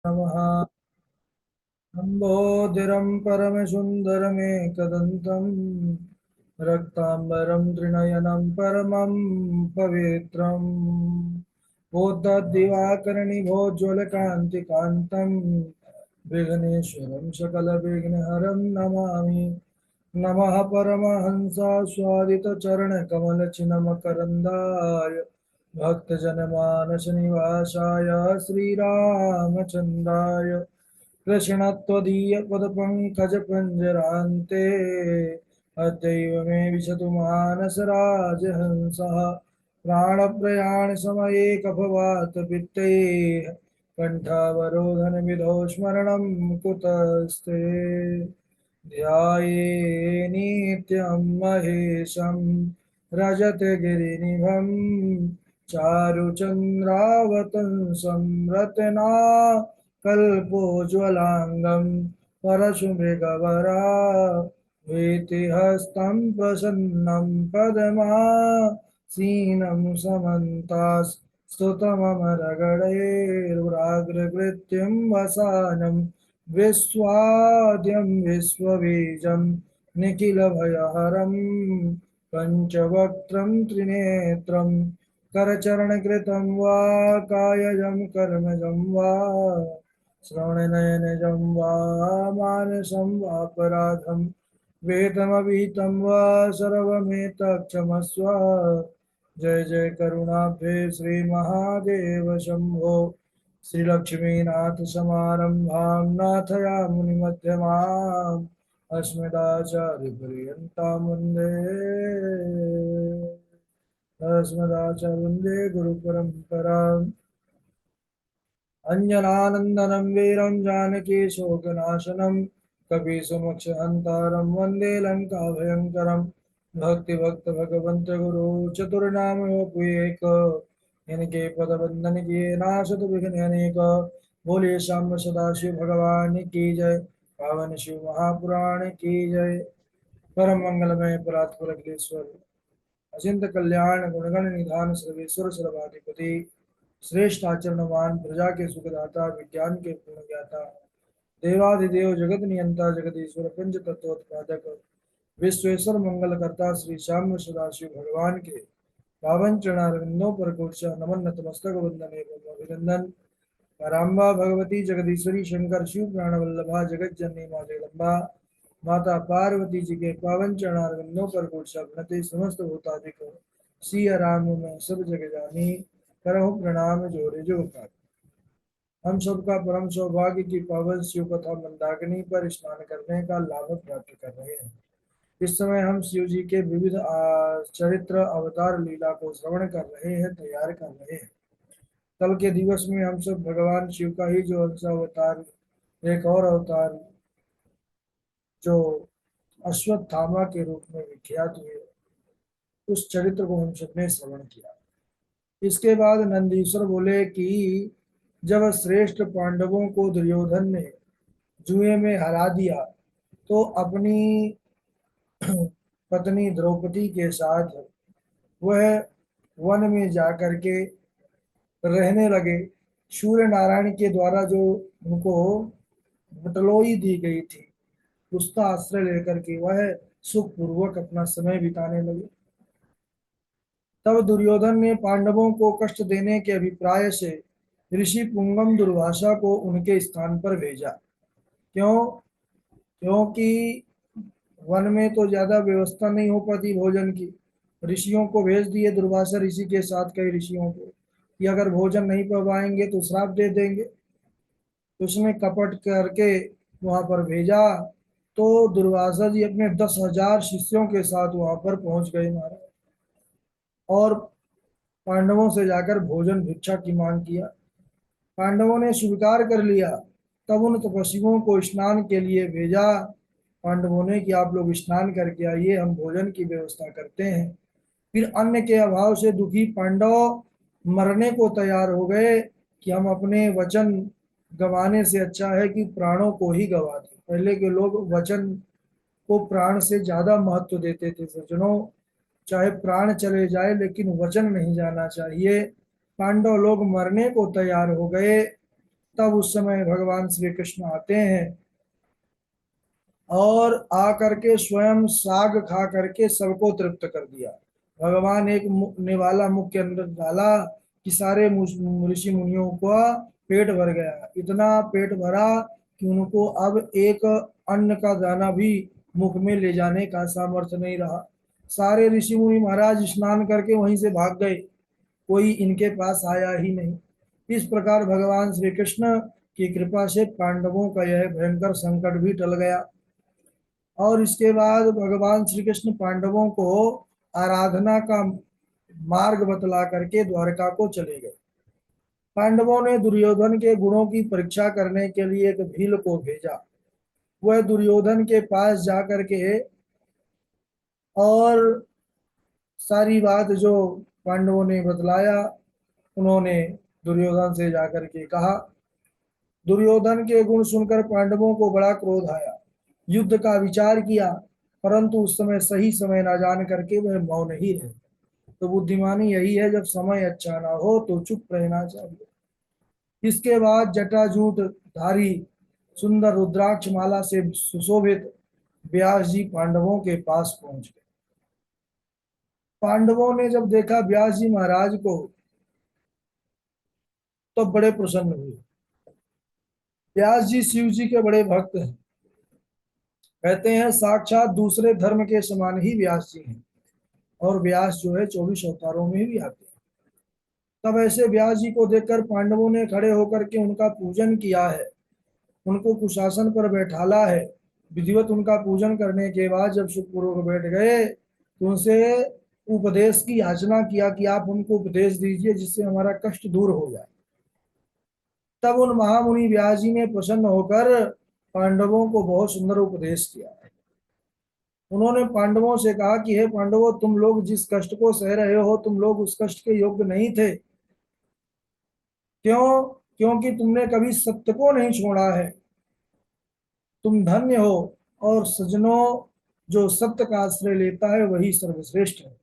नमः। लम्बोदरं परमसुन्दरमेकदन्तं रक्ताम्बरं त्रिनयनं परमं पवित्रम् भूतद्दिवाकरनिभोज्ज्वलकान्तिकान्तं विघ्नेश्वरं सकलविघ्नहरं नमामि। नमः परमहंसास्वादितचरणकमलचिन्मकरन्दाय भक्तजनमानसनिवासाय श्रीरामचन्द्राय कृष्णत्वदीयपदपङ्कजपञ्जरान्ते अद्यैव मे विशतु मानसराजहंसः प्राणप्रयाणसमये कफवातपित्तैः कण्ठावरोधनविधौ स्मरणं कुतस्ते ध्यायेन्नित्यं महेशं रजतगिरिनिभं चारुचन्द्रावतंसं रत्ना कल्पोज्ज्वलाङ्गं परशुमृगवरा वीतिहस्तं प्रसन्नं पद्मासीनं समन्तास्तुतममरगणैर्व्राग्रकृत्यं वसानं विश्वाद्यं विश्वबीजं निखिलभयहरं पञ्चवक्त्रं त्रिनेत्रं करचरणकृतं वा कायजं कर्मजं वा श्रवणनयनजं वा मानसं वापराधं वेदमविहितं वा सर्वमेतत्क्षमस्व। जय जय करुणाब्धे श्रीमहादेव शम्भो। श्रीलक्ष्मीनाथ समारंभां नाथयामुनिमध्यमाम् अस्मदाचार्यपर्यन्तां वन्दे गुरुपरम्पराम्। अञ्जनानन्दनं वीरं जानकी शोकनाशनं कपीसमुक्षहन्तारं वन्दे लङ्काभयङ्करं भक्तिभक्त भगवन्त गुरु चतुर्नाम एक इनके पद बंदन किए नाशत विघ्न अनेक। बोलिए श्याम सदाशिव भगवान की जय। पावन शिव महापुराण की जय। परम मंगलमय परात्पर अखिलेश्वर अचिंत कल्याण गुणगण निधान सर्वेश्वर सर्वाधिपति श्रेष्ठ आचरणवान प्रजा के सुखदाता विज्ञान के पूर्ण ज्ञाता देवाधिदेव जगत नियंता जगदीश्वर पंच तत्वोत्पादक विश्वेश्वर मंगल करता श्री श्याम सदाशिव भगवान के पावन चरणारविंदों पर कोटि नमन नतमस्तक वंदन एवं अभिनंदन। राम्बा भगवती जगदीश्वरी शंकर शिव प्राण वल्लभा जगत जननी माँ जगदम्बा माता पार्वती जी के पावन चरणारविंदों पर कोटि नते समस्त भूतादिक सिया राम में सब जग जानी करहु प्रणाम जोड़े जो कर। हम सबका परम सौभाग्य की पावन शिव कथा मंदाकिनी पर स्नान करने का लाभ प्राप्त कर रहे हैं। इस समय हम शिव जी के विविध चरित्र अवतार लीला को श्रवण कर रहे हैं, तैयार कर रहे हैं। कल के दिवस में हम सब भगवान शिव का ही जो अंश अवतार, एक और अवतार जो अश्वत्थामा के रूप में विख्यात हुए, उस चरित्र को हम सबने श्रवण किया। इसके बाद नंदीश्वर बोले कि जब श्रेष्ठ पांडवों को दुर्योधन ने जुए में हरा दिया तो अपनी पत्नी द्रौपदी के साथ वह वन में जाकर के रहने लगे। सूर्य नारायण के द्वारा जो उनको बटलोई दी गई थी उसका आश्रय लेकर के वह सुखपूर्वक अपना समय बिताने लगे। तब दुर्योधन ने पांडवों को कष्ट देने के अभिप्राय से ऋषि पुंगम दुर्वासा को उनके स्थान पर भेजा। क्यों? क्योंकि वन में तो ज्यादा व्यवस्था नहीं हो पाती भोजन की। ऋषियों को भेज दिए, दुर्वासा ऋषि के साथ कई ऋषियों को, कि अगर भोजन नहीं पवाएंगे तो श्राप दे देंगे। तो उसने कपट करके वहां पर भेजा। तो दुर्वासा जी अपने 10,000 शिष्यों के साथ वहां पर पहुंच गए महाराज, और पांडवों से जाकर भोजन भिक्षा की मांग किया। पांडवों ने स्वीकार कर लिया। तब उन तपस्वियों को स्नान के लिए भेजा। पांडवों ने कि आप लोग स्नान करके आइए, हम भोजन की व्यवस्था करते हैं। फिर अन्न के अभाव से दुखी पांडव मरने को तैयार हो गए कि हम अपने वचन गंवाने से अच्छा है कि प्राणों को ही गंवा दें। पहले के लोग वचन को प्राण से ज्यादा महत्व देते थे। सज्जनों, चाहे प्राण चले जाए लेकिन वचन नहीं जाना चाहिए। पांडव लोग मरने को तैयार हो गए। तब उस समय भगवान श्री कृष्ण आते हैं और आकर के स्वयं साग खा करके सबको तृप्त कर दिया। भगवान एक निवाला मुख के अंदर डाला कि सारे ऋषि मुनियों का पेट भर गया। इतना पेट भरा कि उनको अब एक अन्न का दाना भी मुख में ले जाने का सामर्थ्य नहीं रहा। सारे ऋषि मुनि महाराज स्नान करके वहीं से भाग गए, कोई इनके पास आया ही नहीं। इस प्रकार भगवान श्री कृष्ण की कृपा से पांडवों का यह भयंकर संकट भी टल गया। और इसके बाद भगवान श्री कृष्ण पांडवों को आराधना का मार्ग बतला करके द्वारका को चले गए। पांडवों ने दुर्योधन के गुणों की परीक्षा करने के लिए एक भील को भेजा। वह दुर्योधन के पास जाकर के और सारी बात जो पांडवों ने बतलाया, उन्होंने दुर्योधन से जाकर के कहा। दुर्योधन के गुण सुनकर पांडवों को बड़ा क्रोध आया, युद्ध का विचार किया, परंतु उस समय सही समय ना जान करके वह मौन ही रहे। तो बुद्धिमानी यही है, जब समय अच्छा ना हो तो चुप रहना चाहिए। इसके बाद जटाजूट धारी सुंदर रुद्राक्ष माला से सुशोभित व्यास जी पांडवों के पास पहुंच गए। पांडवों ने जब देखा व्यास जी महाराज को तो बड़े प्रसन्न हुए। व्यास जी शिव जी के बड़े भक्त हैं। कहते हैं साक्षात दूसरे धर्म के समान ही व्यास जी हैं, और व्यास जो है 24 अवतारों में भी आते हैं। तब ऐसे व्यास जी को देखकर पांडवों ने खड़े होकर के उनका पूजन किया है, उनको कुशासन पर बैठाला है। विधिवत उनका पूजन करने के बाद जब सुखपूर्वक बैठ गए तो उनसे उपदेश की याचना किया कि आप हमको उपदेश दीजिए जिससे हमारा कष्ट दूर हो जाए। तब उन महामुनि व्यास जी ने प्रसन्न होकर पांडवों को बहुत सुंदर उपदेश किया है। उन्होंने पांडवों से कहा कि हे पांडवों, तुम लोग जिस कष्ट को सह रहे हो, तुम लोग उस कष्ट के योग्य नहीं थे। क्यों? क्योंकि तुमने कभी सत्य को नहीं छोड़ा है। तुम धन्य हो, और सज्जनों, जो सत्य का आश्रय लेता है वही सर्वश्रेष्ठ है।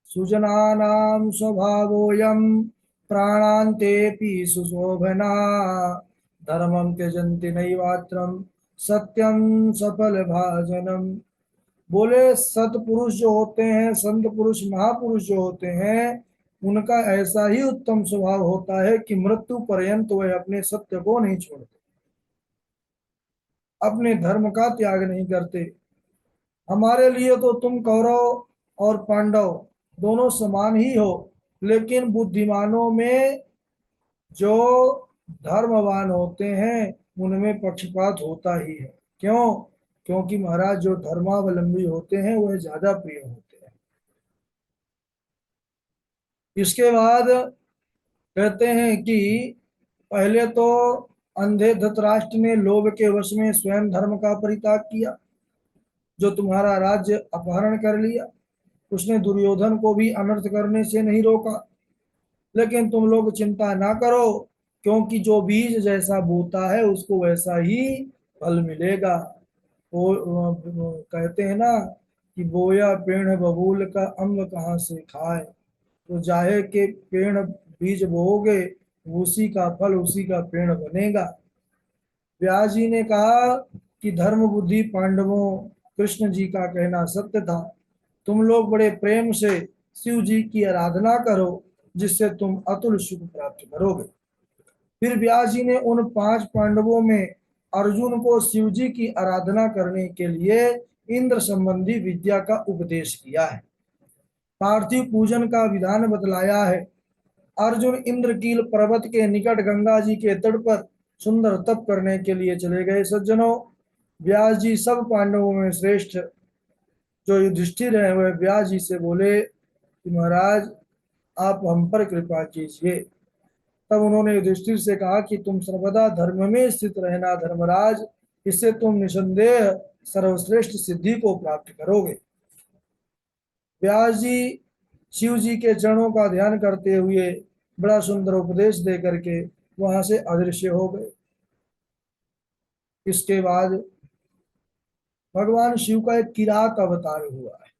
सुजनानां स्वभावोऽयं प्राणान्तेऽपि सुशोभना धर्मं त्यजन्ति नैवात्रं सत्यं सफल भाजनम। बोले सतपुरुष जो होते हैं, संत पुरुष, महापुरुष जो होते हैं, उनका ऐसा ही उत्तम स्वभाव होता है कि मृत्यु पर्यंत वह अपने सत्य को नहीं छोड़ते, अपने धर्म का त्याग नहीं करते। हमारे लिए तो तुम कौरव और पांडव दोनों समान ही हो, लेकिन बुद्धिमानों में जो धर्मवान होते हैं उनमें पक्षपात होता ही है। क्यों? क्योंकि महाराज जो धर्मावलंबी होते हैं वह ज्यादा प्रिय होते हैं। इसके बाद कहते हैं कि पहले तो अंधे धृतराष्ट्र ने लोभ के वश में स्वयं धर्म का परित्याग किया, जो तुम्हारा राज्य अपहरण कर लिया। उसने दुर्योधन को भी अनर्थ करने से नहीं रोका। लेकिन तुम लोग चिंता ना करो, क्योंकि जो बीज जैसा बोता है उसको वैसा ही फल मिलेगा। वो कहते हैं ना कि बोया पेड़ बबूल का अम्ल कहाँ से खाए। तो जाहे के पेड़ बीज बोओगे, उसी का फल उसी का पेड़ बनेगा। व्यास जी ने कहा कि धर्म बुद्धि पांडवों, कृष्ण जी का कहना सत्य था। तुम लोग बड़े प्रेम से शिव जी की आराधना करो, जिससे तुम अतुल सुख प्राप्त करोगे। फिर व्यास जी ने उन 5 पांडवों में अर्जुन को शिव जी की आराधना करने के लिए इंद्र संबंधी विद्या का उपदेश किया है। पार्थिव पूजन का विधान बतलाया है। अर्जुन इंद्रकील पर्वत के निकट गंगा जी के तट पर सुंदर तप करने के लिए चले गए। सज्जनों, व्यास जी सब पांडवों में श्रेष्ठ जो युधिष्ठिर है वह व्यास जी से बोले कि महाराज आप हम पर कृपा कीजिए। तब उन्होंने युधिष्ठिर से कहा कि तुम सर्वदा धर्म में स्थित रहना धर्मराज, इससे तुम निसंदेह सर्वश्रेष्ठ सिद्धि को प्राप्त करोगे। व्यास जी शिव जी के चरणों का ध्यान करते हुए बड़ा सुंदर उपदेश दे करके वहां से अदृश्य हो गए। इसके बाद भगवान शिव का एक किरात अवतार हुआ है।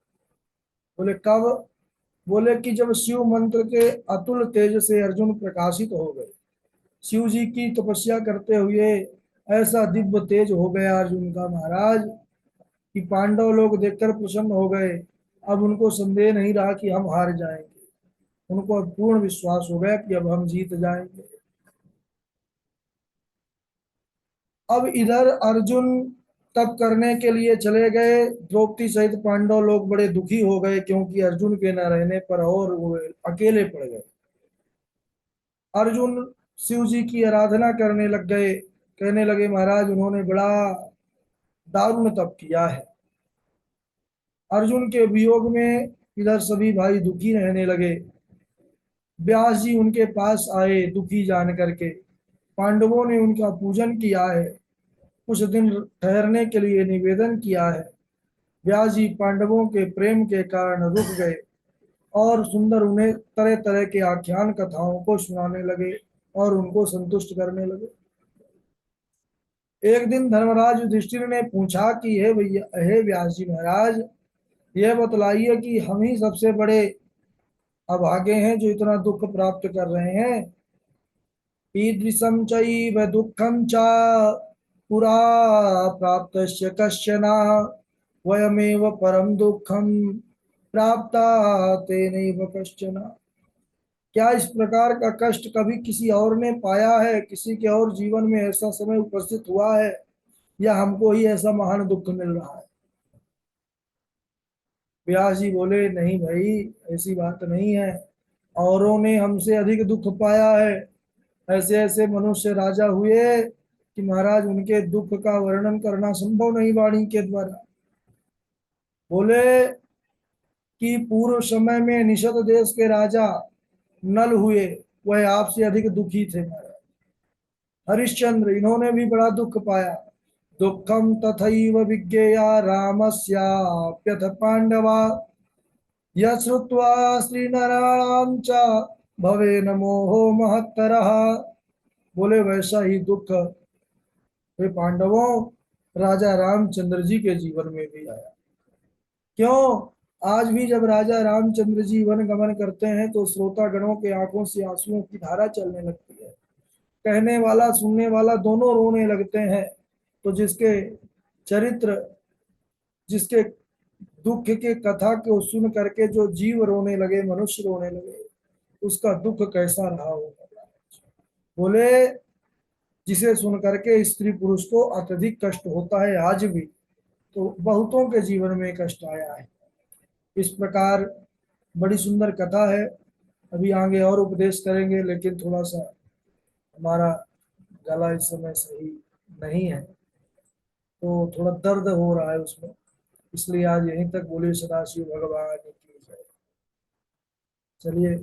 बोले कब? बोले कि जब शिव मंत्र के अतुल तेज से अर्जुन प्रकाशित हो गए, शिव जी की तपस्या करते हुए ऐसा दिव्य तेज हो गया अर्जुन का महाराज कि पांडव लोग देखकर प्रसन्न हो गए। अब उनको संदेह नहीं रहा कि हम हार जाएंगे, उनको अब पूर्ण विश्वास हो गया कि अब हम जीत जाएंगे। अब इधर अर्जुन तप करने के लिए चले गए, द्रौपदी सहित पांडव लोग बड़े दुखी हो गए क्योंकि अर्जुन के न रहने पर और वो अकेले पड़ गए। अर्जुन शिव जी की आराधना करने लग गए, कहने लगे महाराज उन्होंने बड़ा दारुण तप किया है। अर्जुन के वियोग में इधर सभी भाई दुखी रहने लगे। व्यास जी उनके पास आए दुखी जान करके, पांडवों ने उनका पूजन किया है, कुछ दिन ठहरने के लिए निवेदन किया है। व्यास जी पांडवों के प्रेम के कारण रुक गए और सुंदर उन्हें तरह तरह के आख्यान कथाओं को सुनाने लगे और उनको संतुष्ट करने लगे। एक दिन धर्मराज युधिष्ठिर ने पूछा कि हे भैया, हे व्यास जी महाराज, यह बतलाइए कि हम ही सबसे बड़े अभागे हैं जो इतना दुख प्राप्त कर रहे हैं। ईदृशं चैव दुःखं च पुरा प्राप्तस्य कश्चन वयमेव परम दुःखं प्राप्ता तेनैव कश्चन। क्या इस प्रकार का कष्ट कभी किसी और ने पाया है? किसी के और जीवन में ऐसा समय उपस्थित हुआ है, या हमको ही ऐसा महान दुख मिल रहा है? व्यास जी बोले नहीं भाई, ऐसी बात नहीं है, औरों ने हमसे अधिक दुख पाया है। ऐसे ऐसे मनुष्य राजा हुए कि महाराज उनके दुख का वर्णन करना संभव नहीं वाणी के द्वारा। बोले कि पूर्व समय में निषद देश के राजा नल हुए, वह आपसे अधिक दुखी थे महाराज। हरिश्चंद्र, इन्होंने भी बड़ा दुख पाया। दुखम तथैव विज्ञेया रामस्याप्यथ पांडवा यश्रुत्वा श्रीनराणाम च भवे न मोहो महत्तरः। बोले वैसा ही दुख वे पांडवों राजा रामचंद्र जी के जीवन में भी आया। क्यों? आज भी जब राजा रामचंद्र जी वन गमन करते हैं तो श्रोतागणों के आंखों से आंसुओं की धारा चलने लगती है, कहने वाला सुनने वाला दोनों रोने लगते हैं। तो जिसके चरित्र, जिसके दुख के कथा को सुन करके जो जीव रोने लगे, मनुष्य रोने लगे, उसका दुख कैसा रहा होगा। बोले जिसे सुन करके स्त्री पुरुष को अत्यधिक कष्ट होता है आज भी, तो बहुतों के जीवन में कष्ट आया है। इस प्रकार बड़ी सुंदर कथा है। अभी आगे और उपदेश करेंगे, लेकिन थोड़ा सा हमारा गला इस समय सही नहीं है, तो थोड़ा दर्द हो रहा है उसमें, इसलिए आज यहीं तक। बोलिए सदाशिव भगवान की जय। चलिए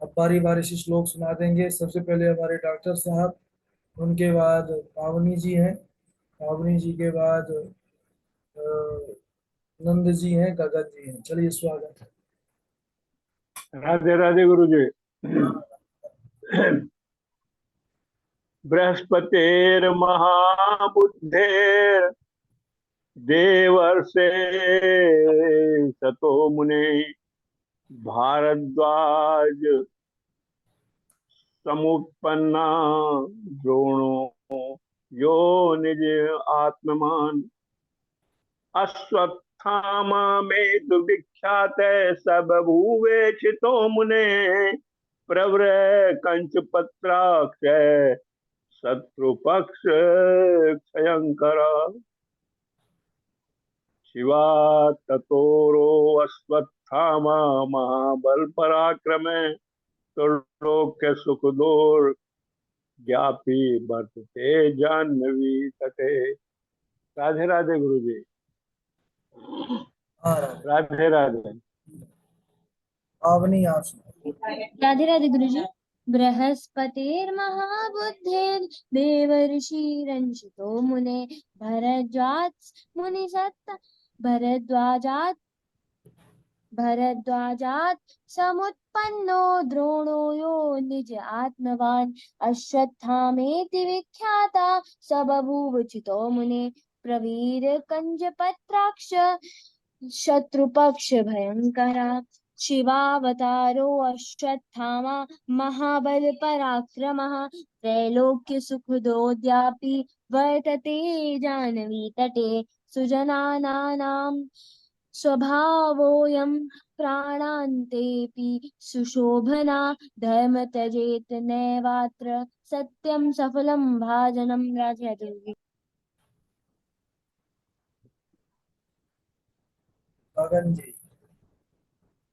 अब बारी बारी से श्लोक सुना देंगे। सबसे पहले हमारे डॉक्टर साहब, उनके बाद पावनी जी हैं, पावनी जी के बाद नंद जी हैं, गगन जी हैं। चलिए स्वागत है। राधे राधे गुरु जी। बृहस्पतिर महाबुद्धेर देवर्षे सतो मुने भारद्वाज समुत्पन्ना द्रोणो यो निज आत्ममान अश्वत्थामा में दुविख्यात सब भूवे चितो मुने प्रवर कंच पत्राक्ष शत्रु पक्ष क्षयंकर शिवा ततोरो अश्वत्थामा महाबल पराक्रम त्रिलोक्य सुख दूर ज्ञापी वर्तते जाह्नवी तटे। राधे राधे गुरु जी। हाँ राधे राधे। पावनी आप सुनाइए। राधे राधे गुरु जी। बृहस्पतिर्महाबुद्धिर् देवर्षिरंशितो मुने भरद्वाज मुनिसत्ता भरद्वाजात् भरद्वाजात् समुत्पन्नो द्रोणो यो निज आत्मवान् अश्वत्थामेति विख्याता स बभूव चितो मुने प्रवीर कंज पत्राक्ष शत्रुपक्ष भयंकरा शिवावतारो अश्वत्थामा महाबल पराक्रमः त्रैलोक्य सुखदोद्यापि वर्तते जाह्नवी तटे सुजनानां स्वभावोऽयं प्राणान्तेऽपि सुशोभना धर्म त्यजेत नैवात्र सत्यं सफलं भाजनं राजयाति गगन जी